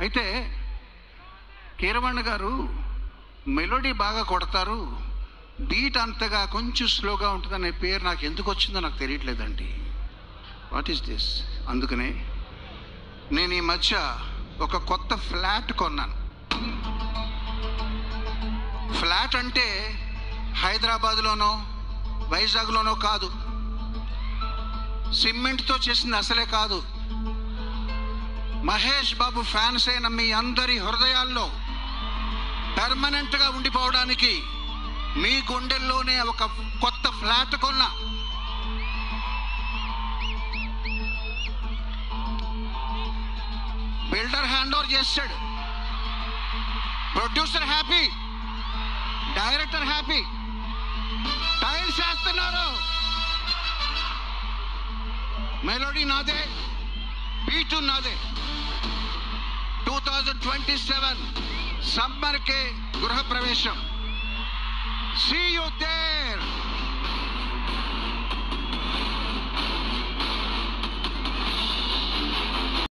అయితే కీరవాణి గారు మెలోడీ బాగా కొడతారు, బీట్ అంతగా కొంచెం స్లోగా ఉంటుందనే పేరు నాకు ఎందుకు వచ్చిందో నాకు తెలియట్లేదండి. What is this? అందుకనే నేను ఈ మధ్య ఒక కొత్త ఫ్లాట్ కొన్నాను. ఫ్లాట్ అంటే హైదరాబాద్లోనో వైజాగ్లోనో కాదు, సిమెంట్తో చేసింది అసలే కాదు. మహేష్ బాబు ఫ్యాన్స్ అయిన మీ అందరి హృదయాల్లో పర్మనెంట్గా ఉండిపోవడానికి మీ గుండెల్లోనే ఒక కొత్త ఫ్లాట్ కొన్నా. బిల్డర్ హ్యాండ్ ఓవర్ చేశాడు, producer happy, director happy, tiles వేస్తున్నారు. మెలోడీ నాదే, బీటు నాదే. 2027 సమ్మర్ కే గృహ ప్రవేశం. See you there.